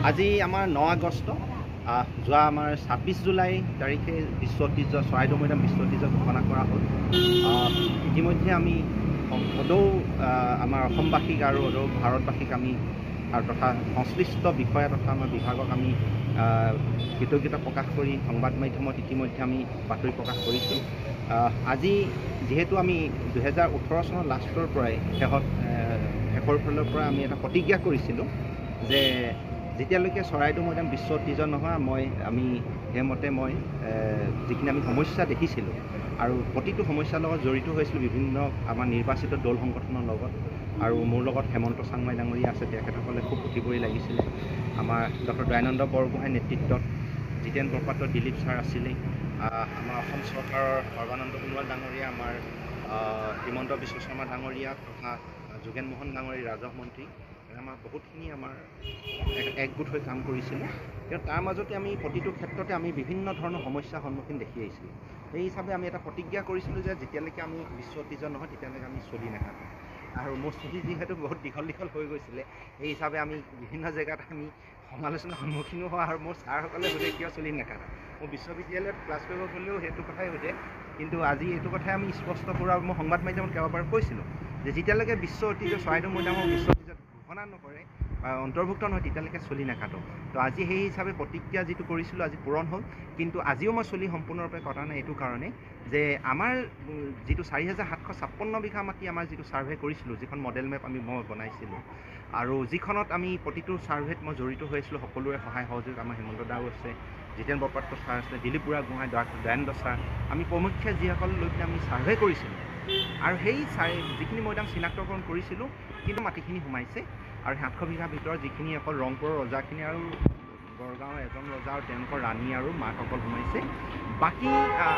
আজি আমাৰ 9 আগষ্ট যোৱা আমাৰ 26 জুলাই তাৰিখে বিশ্ব ঐতিহ্য চৰাইদেউ মৈদাম বিশ্ব ঐতিহ্য ঘোষণা কৰা হ'ল। ইতিমধ্যে আমি সদৌ আমাৰ অসমবাসীক আৰু সদৌ ভাৰতবাসীক আমি আৰু তথা সংশ্লিষ্ট বিষয়া তথা আমাৰ বিভাগক আমি কৃতজ্ঞতা প্ৰকাশ কৰি সংবাদ মাধ্যমত ইতিমধ্যে আমি বাতৰি প্ৰকাশ কৰিছোঁ। আজি যিহেতু আমি 2018 চনৰ লাষ্টৰ পৰাই শেষৰ ফালৰ পৰা আমি এটা প্ৰতিজ্ঞা কৰিছিলোঁ যে যেতিয়ালৈকে চৰাইদেউ মৈদাম বিশ্ব ঐতিহ্য নহয় আমি সেইমতে যিখিনি আমি সমস্যা দেখিছিলোঁ আৰু প্ৰতিটো সমস্যাৰ লগত জড়িত হৈছিলোঁ বিভিন্ন আমাৰ নিৰ্বাচিত দল সংগঠনৰ লগত আৰু মোৰ লগত হেমন্ত চাংমাই ডাঙৰীয়া আছে, তেখেতসকলে খুব উঠিবই লাগিছিলে। আমাৰ ডক্টৰ দয়ানন্দ বৰগোহাঁইৰ নেতৃত্বত জিতেন বৰপাত্ৰ দিলীপ ছাৰ আছিলেই, আমাৰ অসম চৰকাৰৰ সৰ্বানন্দ সোণোৱাল ডাঙৰীয়া, আমাৰ হিমন্ত বিশ্ব শৰ্মা ডাঙৰীয়া তথা যোগেন মোহন ডাঙৰীয়া ৰাজহ মন্ত্ৰী, আমাৰ বহুতখিনি আমাৰ একগোট হৈ কাম কৰিছিলোঁ। কিন্তু তাৰ মাজতে আমি প্ৰতিটো ক্ষেত্ৰতে আমি বিভিন্ন ধৰণৰ সমস্যাৰ সন্মুখীন দেখি আহিছিলোঁ। সেই হিচাপে আমি এটা প্ৰতিজ্ঞা কৰিছিলোঁ যে যেতিয়ালৈকে আমি বিশ্ব ঐতিহ্য নহয় তেতিয়ালৈকে আমি চলি নাথাকোঁ। আৰু মোৰ ছুটি যিহেতু বহুত দীঘল হৈ গৈছিলে, সেই হিচাপে আমি বিভিন্ন জেগাত আমি সমালোচনাৰ সন্মুখীনো হোৱা আৰু মোৰ ছাৰসকলে সোধে কিয় চলি নাথাকা। মোৰ বিশ্ববিদ্যালয়ত ক্লাছ কৰিব গ'লেও সেইটো কথাই সোধে, কিন্তু আজি এইটো কথাই আমি স্পষ্ট কৰোঁ আৰু মই সংবাদ মাধ্যমত কেইবাবাৰ কৈছিলোঁ যে যেতিয়ালৈকে বিশ্ব ঐতিহ্য চৰাইদেউ মৈদামৰ বিশ্ব ঐতিহ্যত ঘোষণা নকৰে বা অন্তৰ্ভুক্ত নহয় তেতিয়ালৈকে চলি নাকাটো। তো আজি সেই হিচাপে প্ৰতিজ্ঞা যিটো কৰিছিলোঁ আজি পূৰণ হ'ল। কিন্তু আজিও মই চলি সম্পূৰ্ণৰূপে কটা নাই এইটো কাৰণে যে আমাৰ যিটো 4756 বিঘা মাটি আমাৰ যিটো ছাৰ্ভে কৰিছিলোঁ, যিখন মডেল মেপ মই বনাইছিলোঁ আৰু যিখনত আমি প্ৰতিটো ছাৰ্ভেত মই জড়িত হৈ আছিলোঁ, সকলোৰে সহায় সহযোগ আমাৰ হেমন্ত দাও আছে, জিতেন বৰপাত্ৰ ছাৰ আছে, দিলীপ বুঢ়াগোহাঁই, দয়ানন্দ ছাৰ, আমি প্ৰমুখ্যে যিসকল লৈ পিনে আমি ছাৰ্ভে কৰিছিলোঁ আৰু সেই যিখিনি মৈদাম চিনাক্তকৰণ কৰিছিলোঁ কিন্তু মাটিখিনি সোমাইছে আৰু 700 বিঘাৰ ভিতৰত যিখিনি অকল ৰংপুৰৰ ৰজাখিনি আৰু গড়গাঁৱৰ এজন ৰজা আৰু তেওঁলোকৰ ৰাণী আৰু মাকসকল সোমাইছে। বাকী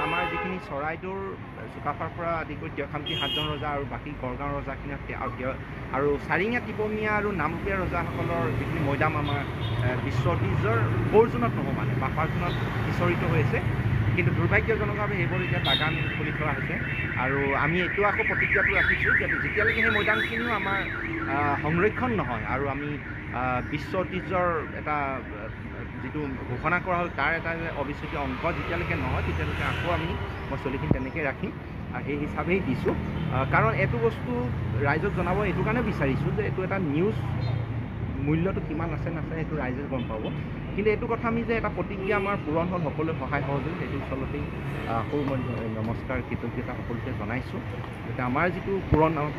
আমাৰ যিখিনি চৰাইদেউৰ চুকাফাৰ পৰা আদি কৰি দেওখামতি 7জন ৰজা আৰু বাকী গড়গাঁৱৰ ৰজাখিনি আৰু চাৰিঙীয়া টিপমীয়া আৰু নামৰূপীয়া ৰজাসকলৰ যিখিনি মৈদাম আমাৰ বিশ্ব ঐতিহ্যৰ 4 জোনত নোসোমালে, বাফাৰ জোনত সিঁচৰিত হৈছে। কিন্তু দুৰ্ভাগ্যজনকভাৱে সেইবোৰ এতিয়া বাগান খুলি থোৱা হৈছে আৰু আমি এইটো আকৌ প্ৰতিজ্ঞাটো ৰাখিছোঁ যে যেতিয়ালৈকে সেই মৈদামখিনিও আমাৰ সংৰক্ষণ নহয় আৰু আমি বিশ্ব ঐতিহ্যৰ এটা যিটো ঘোষণা কৰা হ'ল তাৰ এটা অবিচ্ছেদ্য অংশ যেতিয়ালৈকে নহয় তেতিয়ালৈকে আকৌ মই চলিখিনি তেনেকৈ ৰাখিম আৰু সেই হিচাপেই দিছোঁ। কাৰণ এইটো বস্তু ৰাইজক জনাব এইটো কাৰণে বিচাৰিছোঁ যে এইটো এটা নিউজ মূল্যটো কিমান আছে নাছে সেইটো ৰাইজে গম পাব। কিন্তু এইটো কথা আমি যে এটা প্ৰতিজ্ঞা আমাৰ পূৰণ হ'ল, সকলোৱে সহায় সহযোগ, সেইটো চলতেই আকৌ মই নমস্কাৰ কৃতজ্ঞতা সকলোকে জনাইছোঁ। এতিয়া আমাৰ যিটো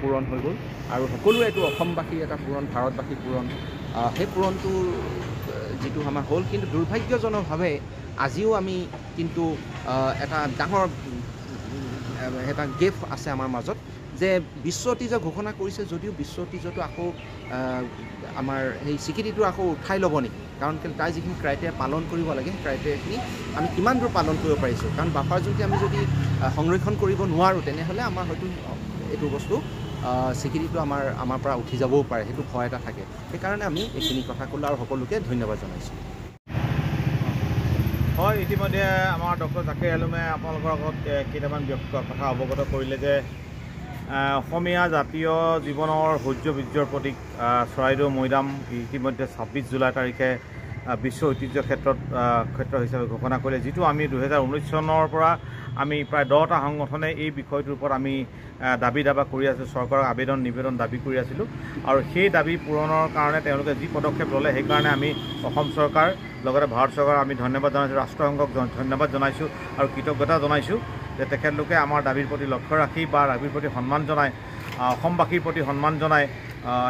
পূৰণ হৈ গ'ল আৰু সকলোৱে এইটো অসমবাসী এটা পূৰণ, ভাৰতবাসী পূৰণ, সেই পূৰণটো যিটো আমাৰ হ'ল। কিন্তু দুৰ্ভাগ্যজনকভাৱে আজিও আমি কিন্তু এটা ডাঙৰ এটা গেপ আছে আমাৰ মাজত যে বিশ্ব ঐতিহ্য ঘোষণা কৰিছে যদিও বিশ্ব ঐতিহ্যটো আকৌ আমাৰ সেই স্বীকৃতিটো আকৌ উঠাই ল'ব নেকি? কাৰণ তাৰ যিখিনি ক্ৰাইটেৰিয়া পালন কৰিব লাগে সেই ক্ৰাইটেৰিয়াখিনি আমি কিমান দূৰ পালন কৰিব পাৰিছোঁ। কাৰণ বাফাৰ জোনটি আমি যদি সংৰক্ষণ কৰিব নোৱাৰোঁ তেনেহ'লে আমাৰ হয়তো এইটো বস্তু স্বীকৃতিটো আমাৰ পৰা উঠি যাবও পাৰে, সেইটো ভয় এটা থাকে। সেইকাৰণে আমি এইখিনি কথা ক'লোঁ আৰু সকলোকে ধন্যবাদ জনাইছোঁ। হয়, ইতিমধ্যে আমাৰ ডক্টৰ জাকিৰ আলমে আপোনালোকৰ আগত কেইটামান কথা অৱগত কৰিলে যে অসমীয়া জাতীয় জীৱনৰ সূৰ্য বীৰ্যৰ প্ৰতীক চৰাইদেউ মৈদাম ইতিমধ্যে 26 জুলাই তাৰিখে বিশ্ব ঐতিহ্য ক্ষেত্ৰ হিচাপে ঘোষণা কৰিলে, যিটো আমি 2019 চনৰ পৰা আমি প্ৰায় 10টা সংগঠনে এই বিষয়টোৰ ওপৰত আমি দাবী দাবা কৰি আছোঁ, চৰকাৰক নিবেদন দাবী কৰি আছিলোঁ আৰু সেই দাবী পূৰণৰ কাৰণে তেওঁলোকে যি পদক্ষেপ ল'লে সেইকাৰণে আমি অসম চৰকাৰ লগতে ভাৰত চৰকাৰক আমি ধন্যবাদ জনাইছোঁ, ৰাষ্ট্ৰসংঘক ধন্যবাদ জনাইছোঁ আৰু কৃতজ্ঞতা জনাইছোঁ যে তেখেতলোকে আমাৰ দাবীৰ প্ৰতি লক্ষ্য ৰাখি বা দাবীৰ প্ৰতি সন্মান জনাই, অসমবাসীৰ প্ৰতি সন্মান জনাই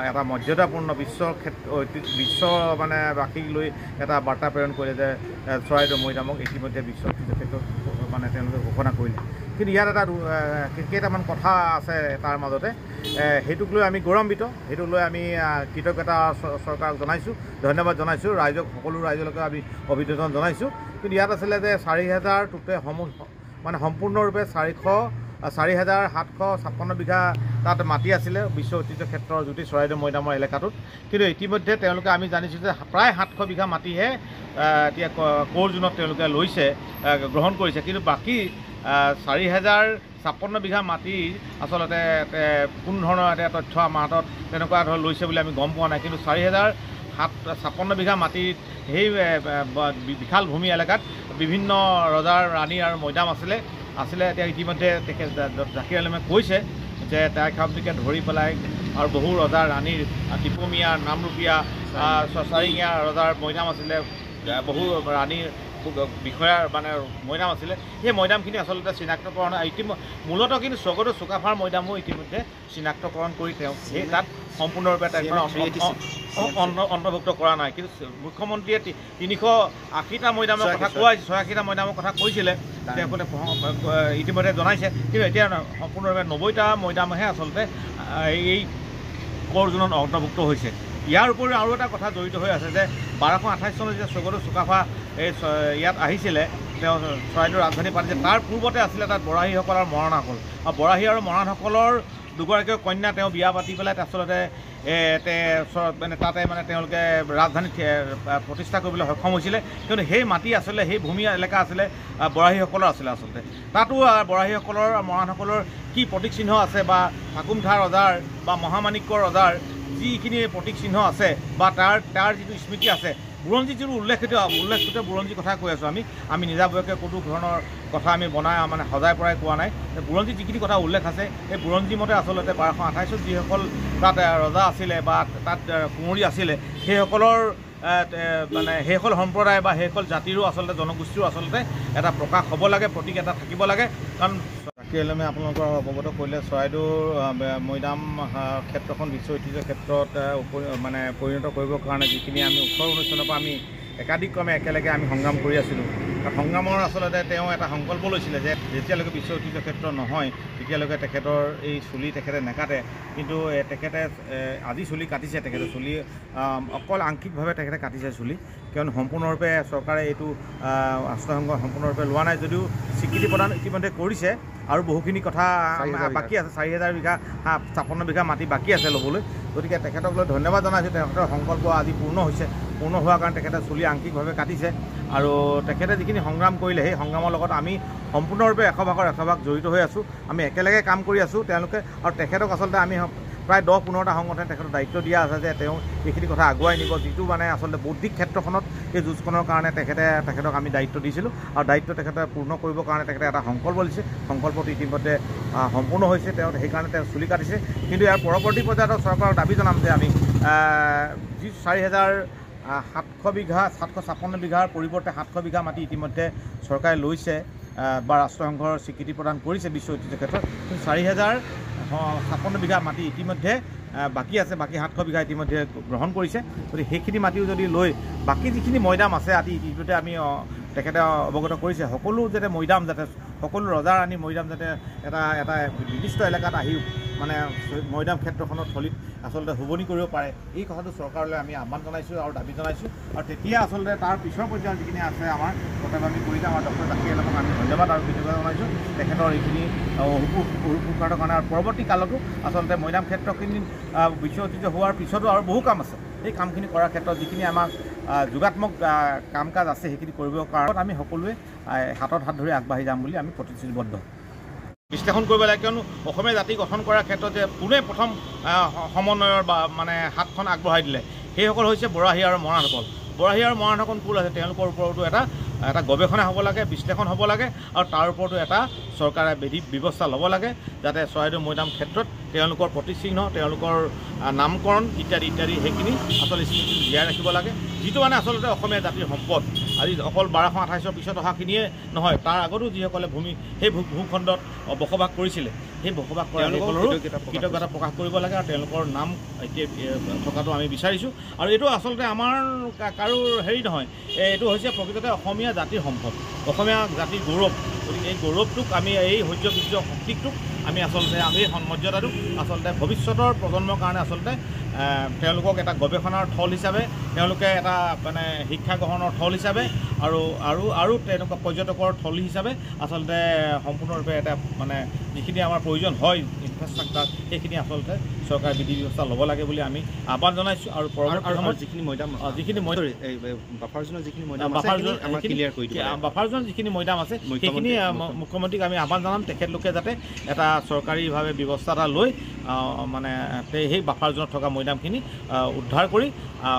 এটা মৰ্যাদাপূৰ্ণ বিশ্ব বাসীক লৈ এটা বাৰ্তা প্ৰেৰণ কৰিলে যে চৰাইদেউ মৈদামক ইতিমধ্যে বিশ্ব ঐতিহ্য ক্ষেত্ৰত তেওঁলোকে ঘোষণা কৰিলে। কিন্তু ইয়াত এটা কেইটামান কথা আছে তাৰ মাজতে, সেইটোক লৈ আমি গৌৰৱান্বিত, সেইটোক লৈ আমি কৃতজ্ঞতা চৰকাৰক জনাইছোঁ, ধন্যবাদ জনাইছোঁ, সকলো ৰাইজলৈকে আমি অভিনন্দন জনাইছোঁ। কিন্তু ইয়াত আছিলে যে 4000 সম্পূৰ্ণৰূপে 4756 বিঘা তাত মাটি আছিলে বিশ্ব ঐতিহ্য ক্ষেত্ৰৰ জ্যোতি চৰাইদেউ মৈদামৰ এলেকাটোত। কিন্তু ইতিমধ্যে তেওঁলোকে আমি জানিছোঁ যে প্ৰায় 700 বিঘা মাটিহে এতিয়া কোৰ জোনত তেওঁলোকে গ্ৰহণ কৰিছে। কিন্তু বাকী 4000 56 বিঘা মাটি আচলতে কোনো ধৰণৰ এটা তথ্য আমাৰ হাতত তেনেকুৱা ধৰণ লৈছে বুলি আমি গম পোৱা নাই। কিন্তু 4,756 বিঘা মাটিত সেই বিশাল ভূমি এলেকাত বিভিন্ন ৰজাৰ ৰাণী আৰু মৈদাম আছিলে। এতিয়া ইতিমধ্যে জাকিৰ আলমে কৈছে যে তাইখাবটিকে ধৰি পেলাই আৰু বহু ৰজা ৰাণীৰ টিপমীয়া নামৰূপীয়া চাৰিঙীয়া ৰজাৰ মৈদাম আছিলে, বহু ৰাণীৰ বিষয়াৰ মানে মৈদাম আছিলে। সেই মৈদামখিনি আচলতে চিনাক্তকৰণ মূলতঃ কিন্তু স্বৰ্গদেউ চুকাফাৰ মৈদামো ইতিমধ্যে চিনাক্তকৰণ কৰি তেওঁ সেই তাত সম্পূৰ্ণৰূপে অন্তৰ্ভুক্ত কৰা নাই। কিন্তু মুখ্যমন্ত্ৰীয়ে 380টা মৈদামৰ কথা কোৱা 86টা মৈদামৰ কথা কৈছিলে, তেওঁকলে ইতিমধ্যে জনাইছে। কিন্তু এতিয়া সম্পূৰ্ণৰূপে 90টা মৈদামহে আচলতে এই কৰজোনত অন্তৰ্ভুক্ত হৈছে। ইয়াৰ উপৰিও আৰু এটা কথা জড়িত হৈ আছে যে 1228 চনত যেতিয়া স্বৰ্গদেউ চুকাফা ইয়াত আহিছিলে, তেওঁ চৰাইদেউ ৰাজধানী পাতিছে, তাৰ পূৰ্বতে আছিলে তাত বৰাহীসকলৰ মৰাণসকল। আৰু বৰাহী আৰু মৰাণসকলৰ দুগৰাকী কন্যা তেওঁ বিয়া পাতি পেলাই আচলতে মানে তাতে মানে তেওঁলোকে ৰাজধানী প্ৰতিষ্ঠা কৰিবলৈ সক্ষম হৈছিলে। কিন্তু সেই মাটি আচলতে সেই ভূমি এলেকা আছিলে বৰাহীসকলৰ আছিলে। আচলতে তাতো বৰাহীসকলৰ মৰাণসকলৰ কি প্ৰতীক চিহ্ন আছে বা ঠাকুমঠা ৰজাৰ বা মহামাণিক্য ৰজাৰ যিখিনি প্ৰতীক চিহ্ন আছে বা তাৰ যিটো স্মৃতি আছে, বুৰঞ্জী যিটো উল্লেখিত বুৰঞ্জীৰ কথা কৈ আছোঁ আমি নিজাববীয়াকৈ কোনো ধৰণৰ কথা আমি বনাই মানে সজাই পৰাই কোৱা নাই। বুৰঞ্জী যিখিনি কথা উল্লেখ আছে সেই বুৰঞ্জী মতে আচলতে 1228 যিসকল তাত ৰজা আছিলে বা তাত কুঁৱৰী আছিলে, সেইসকলৰ মানে সেইসকল সম্প্ৰদায় বা সেইসকল জাতিৰো আচলতে জনগোষ্ঠীৰো আচলতে এটা প্ৰকাশ হ'ব লাগে, প্ৰতীক এটা থাকিব লাগে। কাৰণ জাকিৰ আলমে আপোনালোকৰ অৱগত কৰিলে চৰাইদেউৰ মৈদাম ক্ষেত্ৰখন বিশ্ব ঐতিহ্য ক্ষেত্ৰত মানে পৰিণত কৰিবৰ কাৰণে যিখিনি আমি 18-19 চনৰ পৰা আমি একাধিক্ৰমে একেলগে আমি সংগ্ৰাম কৰি আছিলোঁ। সংগ্ৰামৰ আচলতে তেওঁ এটা সংকল্প লৈছিলে যে যেতিয়ালৈকে বিশ্ব ঐতিহ্য ক্ষেত্ৰ নহয় তেতিয়ালৈকে তেখেতৰ এই চুলি তেখেতে নেকাটে। কিন্তু তেখেতে আজি চুলি কাটিছে, তেখেতে চুলি অকল আংশিকভাৱে তেখেতে কাটিছে চুলি, কিয়নো সম্পূৰ্ণৰূপে চৰকাৰে এইটো ৰাষ্ট্ৰসংঘ সম্পূৰ্ণৰূপে লোৱা নাই। যদিও স্বীকৃতি প্ৰদান ইতিমধ্যে কৰিছে আৰু বহুখিনি কথা বাকী আছে। 4,000 বিঘা 56 বিঘা মাটি বাকী আছে ল'বলৈ। গতিকে তেখেতক লৈ ধন্যবাদ জনাইছোঁ। তেখেতৰ সংকল্প আজি পূৰ্ণ হৈছে। পূৰ্ণ হোৱাৰ কাৰণে তেখেতে চুলি আংশিকভাৱে কাটিছে আৰু তেখেতে যিখিনি সংগ্ৰাম কৰিলে সেই সংগ্ৰামৰ লগত আমি সম্পূৰ্ণৰূপে 100% জড়িত হৈ আছোঁ। আমি একেলগে কাম কৰি আছোঁ তেওঁলোকে। আৰু তেখেতক আচলতে আমি প্ৰায় 10-15টা সংগঠনে তেখেতৰ দায়িত্ব দিয়া আছে যে তেওঁ এইখিনি কথা আগুৱাই নিব, যিটো মানে আচলতে বৌদ্ধিক ক্ষেত্ৰখনত এই যুঁজখনৰ কাৰণে তেখেতক আমি দায়িত্ব দিছিলোঁ। আৰু দায়িত্ব তেখেতে পূৰ্ণ কৰিবৰ কাৰণে তেখেতে এটা সংকল্প লৈছে। সংকল্পটো ইতিমধ্যে সম্পূৰ্ণ হৈছে। তেওঁ সেইকাৰণে তেওঁ চুলি কাটিছে। কিন্তু ইয়াৰ পৰৱৰ্তী পৰ্যায়ত চৰকাৰক দাবী জনাম যে আমি যি 4,700 বিঘা 756 বিঘাৰ পৰিৱৰ্তে 700 বিঘা মাটি ইতিমধ্যে চৰকাৰে লৈছে বা ৰাষ্ট্ৰসংঘৰ স্বীকৃতি প্ৰদান কৰিছে বিশ্ব ঐতিহ্য ক্ষেত্ৰত। কিন্তু 4,056 বিঘা মাটি ইতিমধ্যে বাকী আছে। বাকী 700 বিঘা ইতিমধ্যে গ্ৰহণ কৰিছে। গতিকে সেইখিনি মাটিও যদি লৈ বাকী যিখিনি মৈদাম আছে ইতিমধ্যে আমি তেখেতে অৱগত কৰিছে, সকলো যাতে মৈদাম যাতে সকলো ৰজা ৰাণী মৈদাম যাতে এটা নিৰ্দিষ্ট এলেকাত আহি মানে মৈদাম ক্ষেত্ৰখনৰ থলীত আচলতে শুৱনি কৰিব পাৰে, এই কথাটো চৰকাৰলৈ আমি আহ্বান জনাইছোঁ আৰু দাবী জনাইছোঁ। আৰু তেতিয়া আচলতে তাৰ পিছৰ পৰ্যায়ত যিখিনি আছে আমাৰ প্ৰথমে আমি কৰি যাম। আৰু ডক্টৰ জাকিৰ আলমক আমি ধন্যবাদ আৰু কৃতজ্ঞতা জনাইছোঁ তেখেতৰ এইখিনি উপকাৰৰ কাৰণে। আৰু পৰৱৰ্তী কালতো আচলতে মৈদাম ক্ষেত্ৰখিনি বিশ্ব ঐতিহ্য হোৱাৰ পিছতো আৰু বহু কাম আছে। এই কামখিনি কৰাৰ ক্ষেত্ৰত যিখিনি আমাক যোগাত্মক কাম কাজ আছে সেইখিনি কৰিবৰ কাৰণত আমি সকলোৱে হাতত হাত ধৰি আগবাঢ়ি যাম বুলি আমি প্ৰতিশ্ৰুতিবদ্ধ। বিশ্লেষণ কৰিব লাগে, কিয়নো অসমীয়া জাতি গঠন কৰাৰ ক্ষেত্ৰত যে কোনে প্ৰথম সমন্বয়ৰ বা মানে হাতখন আগবঢ়াই দিলে সেইসকল হৈছে বৰাহী আৰু মৰাণসকল। বৰাহী আৰু মৰাণসকল কোন আছে তেওঁলোকৰ ওপৰতো এটা গৱেষণা হ'ব লাগে, বিশ্লেষণ হ'ব লাগে। আৰু তাৰ ওপৰতো এটা চৰকাৰে ব্যৱস্থা ল'ব লাগে যাতে চৰাইদেউ মৈদাম ক্ষেত্ৰত তেওঁলোকৰ প্ৰতিচিহ্ন, তেওঁলোকৰ নামকৰণ ইত্যাদি সেইখিনি আচলতে স্মৃতি জীয়াই ৰাখিব লাগে, যিটো মানে আচলতে অসমীয়া জাতিৰ সম্পদ। আজি অকল 1228 পিছত অহাখিনিয়ে নহয়, তাৰ আগতো যিসকলে সেই ভূখণ্ডত বসবাস কৰিছিলে সেই বসবাস কৰা লোকসকলৰো কৃতজ্ঞতা প্ৰকাশ কৰিব লাগে আৰু তেওঁলোকৰ নাম এতিয়া থকাটো আমি বিচাৰিছোঁ। আৰু এইটো আচলতে আমাৰ কাৰো হেৰি নহয়, এইটো হৈছে প্ৰকৃততে অসমীয়া জাতিৰ সম্পদ, অসমীয়া জাতিৰ গৌৰৱ। গতিকে এই গৌৰৱটোক আমি এই সূৰ্য বীৰ্য শক্তিটোক আমি আচলতে এই মৰ্যাদাটোক আচলতে ভৱিষ্যতৰ প্ৰজন্মৰ কাৰণে আচলতে তেওঁলোকক এটা গৱেষণাৰ থল হিচাপে, তেওঁলোকে এটা মানে শিক্ষা গ্ৰহণৰ থল হিচাপে আৰু তেনেকুৱা পৰ্যটকৰ থলী হিচাপে আচলতে সম্পূৰ্ণৰূপে এটা মানে যিখিনি আমাৰ প্ৰয়োজন হয় ইনফ্ৰাষ্ট্ৰাকচাৰ সেইখিনি আচলতে চৰকাৰে বিধি ব্যৱস্থা ল'ব লাগে বুলি আমি আহ্বান জনাইছোঁ। আৰু পৰৱৰ্তী সময়ত যিখিনি মৈদাম বাফাৰ জোনৰ যিখিনি মৈদাম আছে সেইখিনি মুখ্যমন্ত্ৰীক আমি আহ্বান জনাম তেখেতলোকে যাতে এটা চৰকাৰীভাৱে ব্যৱস্থা এটা লৈ মানে সেই বাফাৰ জোনত থকা মৈদামখিনি উদ্ধাৰ কৰি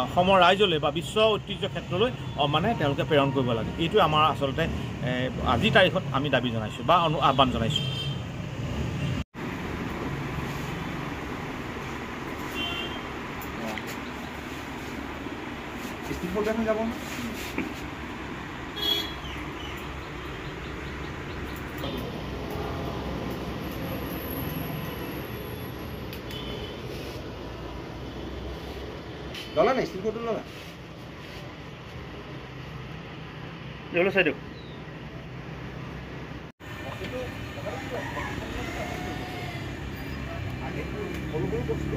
অসমৰ ৰাইজলৈ বা বিশ্ব ঐতিহ্য ক্ষেত্ৰলৈ মানে তেওঁলোকে প্ৰেৰণ কৰিব লাগে। এইটোৱে আমাৰ আচলতে আজিৰ তাৰিখত আমি দাবী জনাইছোঁ বা আহ্বান জনাইছোঁ। যাব ললা নাই ষ্টিল ফটো ললা চাই দিয়ক সৰু সৰু বস্তু